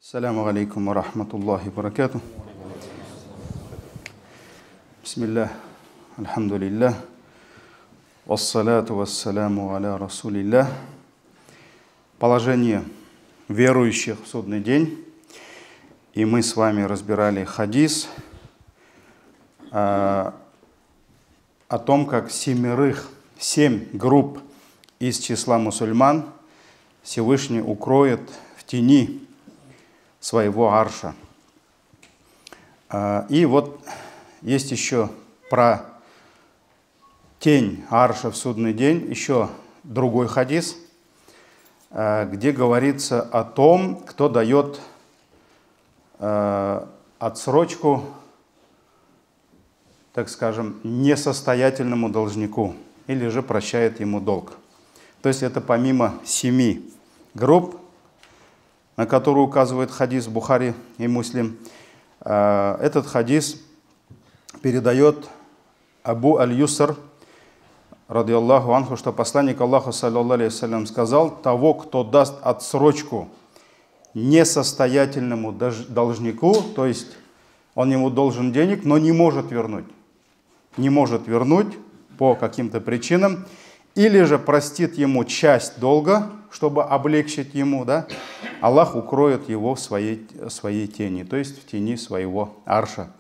Ассаляму алейкум ва рахматуллахи ва баракату. Бисмиллах, альхамдулиллах, вассалату вассаляму аля расулиллах. Положение верующих в судный день. И мы с вами разбирали хадис о том, как семь групп из числа мусульман Всевышний укроет в тени своего арша. И вот есть еще про тень арша в судный день еще другой хадис, где говорится о том, кто дает отсрочку, так скажем, несостоятельному должнику или же прощает ему долг. То есть это помимо 7 групп, на которую указывает хадис Бухари и Муслим. Этот хадис передает Абу Аль-Юср, радиаллаху анху, что посланник Аллаха, саллаллаху алейхи вассалям, сказал: того, кто даст отсрочку несостоятельному должнику, то есть он ему должен денег, но не может вернуть по каким-то причинам, или же простит ему часть долга, чтобы облегчить ему, да, Аллах укроет его в своей тени, то есть в тени своего арша.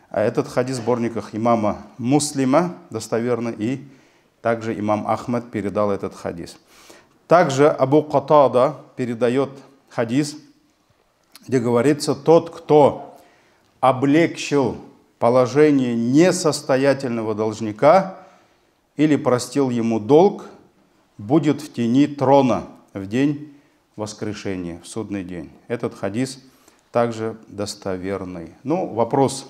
А этот хадис в сборниках имама Муслима достоверно, и также имам Ахмад передал этот хадис. Также Абу Катада передает хадис, где говорится: тот, кто облегчил положение несостоятельного должника или простил ему долг, будет в тени трона в день воскрешения, в судный день. Этот хадис также достоверный. Ну, вопрос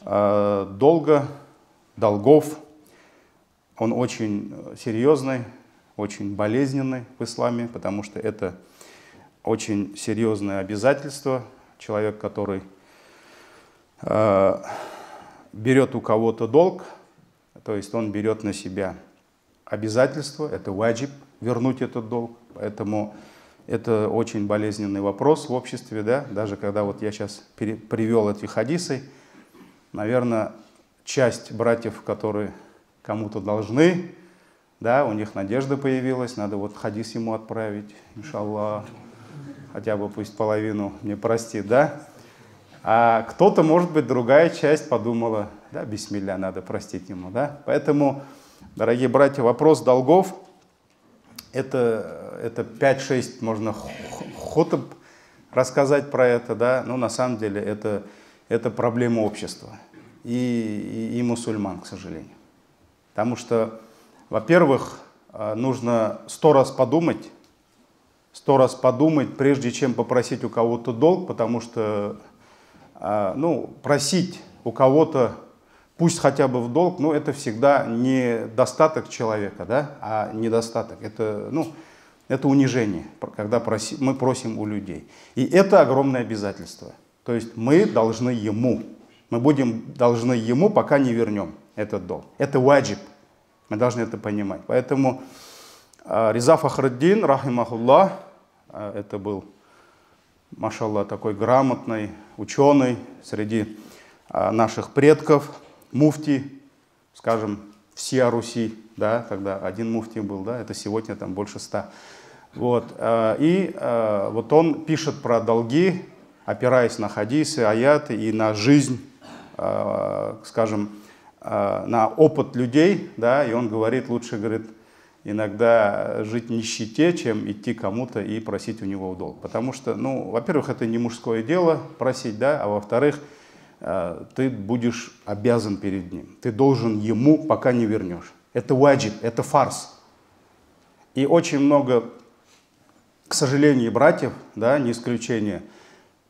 долгов, он очень серьезный, очень болезненный в исламе, потому что это очень серьезное обязательство. Человек, который берет у кого-то долг, то есть он берет на себя обязательство, это ваджиб, вернуть этот долг. Поэтому это очень болезненный вопрос в обществе, да? Даже когда вот я сейчас привел эти хадисы, наверное, часть братьев, которые кому-то должны, да, у них надежда появилась, надо вот хадис ему отправить, иншаллах, хотя бы пусть половину мне простит, да? А кто-то, может быть, другая часть подумала: да, бисмилля, надо простить ему, да? Поэтому, дорогие братья, вопрос долгов — это 5-6 можно хотоб рассказать про это, да? Но на самом деле это проблема общества и мусульман, к сожалению. Потому что, во-первых, нужно 100 раз подумать, прежде чем попросить у кого-то долг, потому что просить у кого-то, пусть хотя бы в долг, но это всегда не достаток человека, да, а недостаток. Это унижение, когда мы просим у людей. И это огромное обязательство. То есть мы должны ему, пока не вернем этот долг. Это ваджиб. Мы должны это понимать. Поэтому Риза Фахруддин, рахимахуллах, это был, машаллах, такой грамотный ученый среди наших предков, муфти, скажем, всея Руси, да, когда один муфти был, да, это сегодня там больше 100. Вот. Вот он пишет про долги, опираясь на хадисы, аяты и на жизнь, скажем, на опыт людей, да, и он говорит: лучше, говорит, иногда жить в нищете, чем идти кому-то и просить у него долг. Потому что, во-первых, это не мужское дело просить, да, а во-вторых, ты будешь обязан перед ним. Ты должен ему, пока не вернешь. Это ваджиб, это фарс. И очень много, к сожалению, братьев, да, не исключение,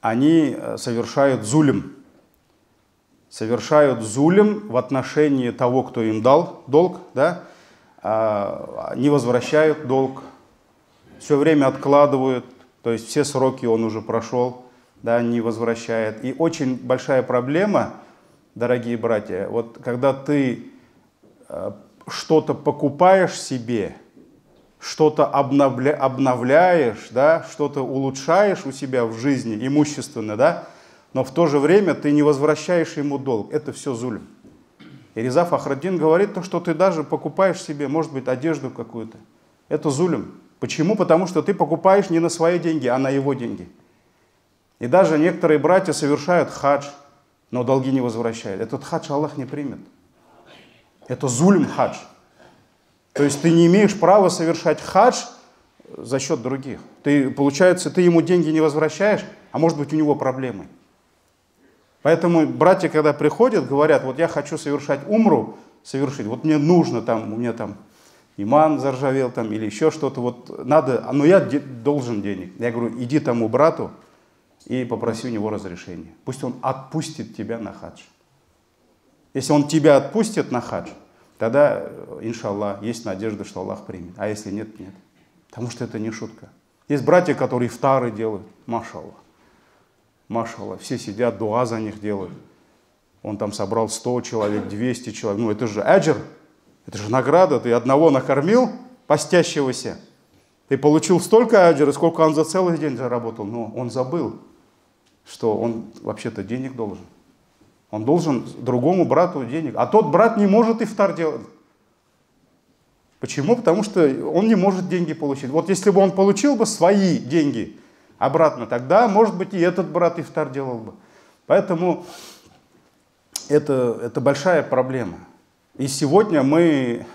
они совершают зулим в отношении того, кто им дал долг, да, не возвращают долг, все время откладывают, то есть все сроки он уже прошел, да, не возвращает. И очень большая проблема, дорогие братья, вот когда ты что-то покупаешь себе, что-то обновляешь, да, что-то улучшаешь у себя в жизни, имущественно, да, но в то же время ты не возвращаешь ему долг. Это все зуль. И Реза Фахраддин говорит, что ты даже покупаешь себе, может быть, одежду какую-то. Это зулем. Почему? Потому что ты покупаешь не на свои деньги, а на его деньги. И даже некоторые братья совершают хадж, но долги не возвращают. Этот хадж Аллах не примет. Это зулем хадж. То есть ты не имеешь права совершать хадж за счет других. Получается, ты ему деньги не возвращаешь, а может быть у него проблемы. Поэтому братья, когда приходят, говорят, вот я хочу совершать умру, вот мне нужно, там, у меня там иман заржавел там, или еще что-то, вот надо, но я должен денег. Я говорю, иди тому брату и попроси у него разрешения. Пусть он отпустит тебя на хадж. Если он тебя отпустит на хадж, тогда, иншаллах, есть надежда, что Аллах примет. А если нет, нет. Потому что это не шутка. Есть братья, которые ифтары делают. Машаллах. Машаллах. Все сидят, дуа за них делают. Он там собрал 100 человек, 200 человек. Ну это же аджр. Это же награда. Ты одного накормил, постящегося. Ты получил столько аджра, сколько он за целый день заработал. Но он забыл, что он вообще-то денег должен. Он должен другому брату денег. А тот брат не может ифтар делать. Почему? Потому что он не может деньги получить. Вот если бы он получил бы свои деньги обратно, тогда, может быть, и этот брат ифтар делал бы. Поэтому это большая проблема. И сегодня мы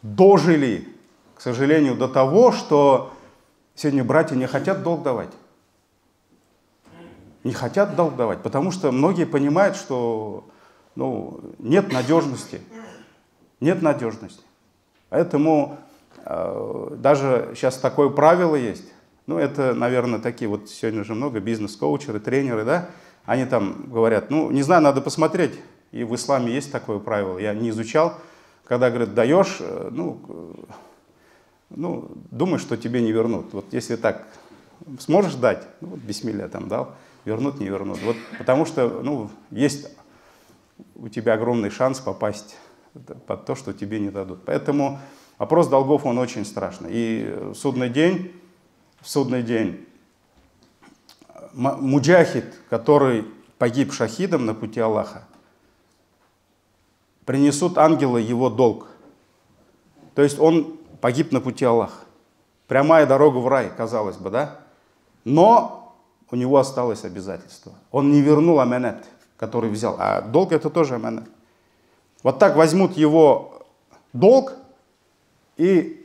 дожили, к сожалению, до того, что сегодня братья не хотят долг давать. Не хотят долг давать, потому что многие понимают, что нет надежности. Нет надежности. Поэтому даже сейчас такое правило есть. Это, наверное, такие вот сегодня же много бизнес-коучеры, тренеры, да? Они там говорят, не знаю, надо посмотреть. И в исламе есть такое правило, я не изучал. Когда, говорят, даешь, думай, что тебе не вернут. Вот если так сможешь дать, бисмилля там дал, вернут, не вернут. Вот, потому что есть у тебя огромный шанс попасть под то, что тебе не дадут. Поэтому вопрос долгов, он очень страшный. И в судный день муджахид, который погиб шахидом на пути Аллаха, принесут ангелы его долг. То есть он погиб на пути Аллаха. Прямая дорога в рай, казалось бы, да? Но у него осталось обязательство. Он не вернул аманат, который взял. А долг это тоже аманат. Вот так возьмут его долг и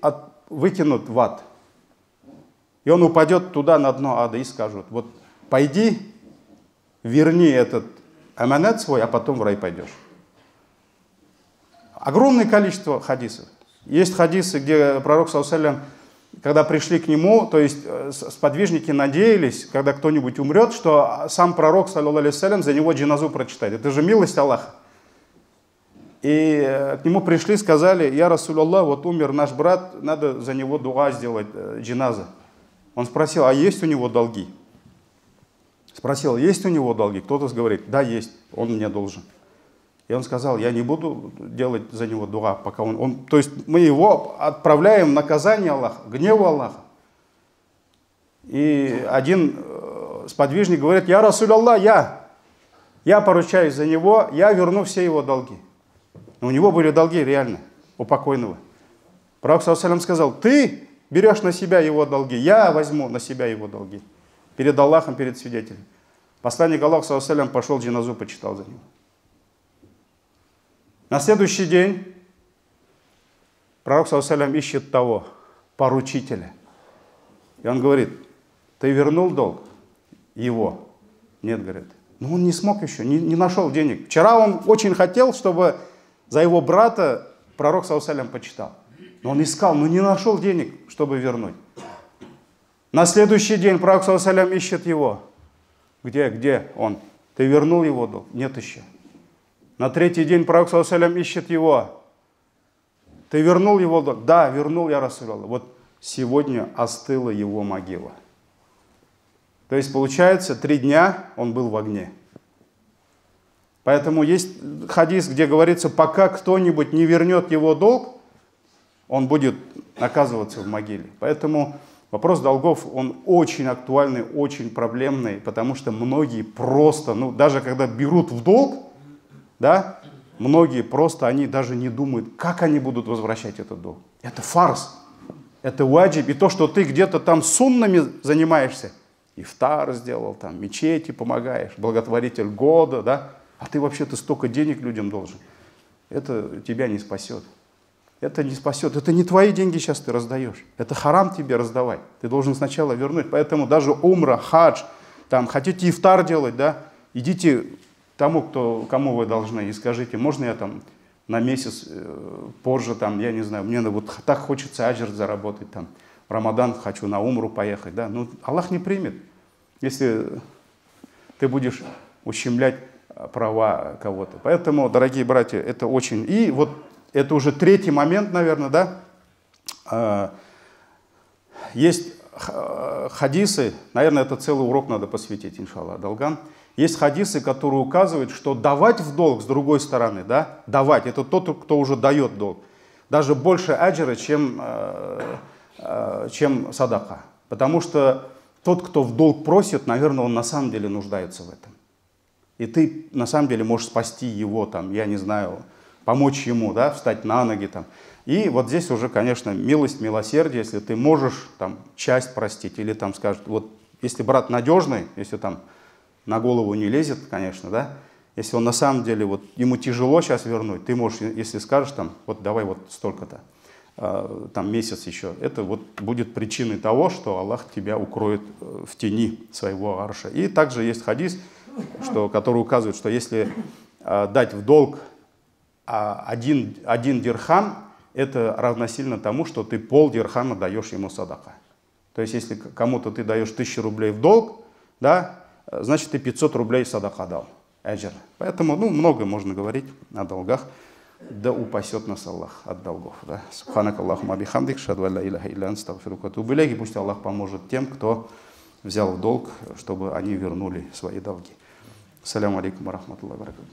выкинут в ад. И он упадет туда на дно ада и скажут, вот пойди, верни этот аманат свой, а потом в рай пойдешь. Огромное количество хадисов. Есть хадисы, где пророк, саллаллаху алейхи ва саллям, когда пришли к нему, то есть сподвижники надеялись, когда кто-нибудь умрет, что сам пророк, саллаллаху алейхи ва саллям, за него джиназу прочитает. Это же милость Аллаха. И к нему пришли, сказали, я Расулаллах, вот умер наш брат, надо за него дуа сделать, джиназа. Он спросил, а есть у него долги? Спросил, есть у него долги? Кто-то говорит, да, есть, он мне должен. И он сказал, я не буду делать за него дуа, пока он... То есть мы его отправляем в наказание Аллаха, гневу Аллаха. И один сподвижник говорит, я Расулаллах, я поручаюсь за него, я верну все его долги. Но у него были долги реально, у покойного. Пророк, саллаллаху алейхи ва саллям, сказал, ты берешь на себя его долги, я возьму на себя его долги. Перед Аллахом, перед свидетелем. Посланник Аллаха, саллаллаху алейхи ва саллям, пошел джиназу, почитал за него. На следующий день пророк, саллаллаху алейхи ва саллям, ищет того, поручителя. И он говорит, ты вернул долг? Его. Нет, говорит. Но он не смог еще, не нашел денег. Вчера он очень хотел, чтобы за его брата пророк, саллаллаху алейхи ва саллям, почитал. Но он искал, но не нашел денег, чтобы вернуть. На следующий день пророк, саллаллаху алейхи ва саллям, ищет его. Где он? Ты вернул его долг? Нет еще. На третий день пророк, саллаллаху алейхи ва саллям, ищет его. Ты вернул его долг? Да, вернул, я Расулаллах. Вот сегодня остыла его могила. То есть получается, 3 дня он был в огне. Поэтому есть хадис, где говорится, пока кто-нибудь не вернет его долг, он будет наказываться в могиле. Поэтому вопрос долгов, он очень актуальный, очень проблемный, потому что многие просто, ну, даже когда берут в долг, да, многие просто, они даже не думают, как они будут возвращать этот долг. Это фарс, это ваджиб. И то, что ты где-то там суннами занимаешься, ифтар сделал, там, мечети помогаешь, благотворитель года, да, а ты вообще-то столько денег людям должен. Это тебя не спасет. Это не спасет. Это не твои деньги сейчас ты раздаешь. Это харам тебе раздавать. Ты должен сначала вернуть. Поэтому даже умра, хадж, там, хотите ифтар делать, да, идите тому, кому вы должны, и скажите, можно я там на месяц позже, там, я не знаю, мне вот так хочется аджр заработать, там, в Рамадан хочу на умру поехать, да, ну, Аллах не примет, если ты будешь ущемлять права кого-то. Поэтому, дорогие братья, это очень... И вот это уже третий момент, наверное, да. Есть хадисы, наверное, это целый урок надо посвятить, иншаллах, долгам. Есть хадисы, которые указывают, что давать в долг с другой стороны, да, давать, это тот, кто уже дает долг, даже больше аджира, чем садака. Потому что тот, кто в долг просит, наверное, он на самом деле нуждается в этом. И ты на самом деле можешь спасти его, там, я не знаю, помочь ему, да, встать на ноги. Там. И вот здесь уже, конечно, милость, милосердие, если ты можешь там, часть простить, или там скажешь, вот если брат надежный, если там на голову не лезет, конечно, да, если он на самом деле, вот ему тяжело сейчас вернуть, ты можешь, если скажешь, там, вот давай вот столько-то, там месяц еще, это вот будет причиной того, что Аллах тебя укроет в тени своего арша. И также есть хадис, который указывает, что если дать в долг один дирхам, это равносильно тому, что ты пол дирхама даешь ему садака. То есть если кому-то ты даешь 1000 рублей в долг, да, значит ты 500 рублей садака дал, аджр. Поэтому, ну, много можно говорить о долгах. Да упасет нас Аллах от долгов. Да. Субханак Аллахума бихамдик, шаду алла иляха илля анта астагфирука ва атубу илейк. Пусть Аллах поможет тем, кто взял в долг, чтобы они вернули свои долги. Ассаляму алейкум ва рахматуллахи ва баракатуху.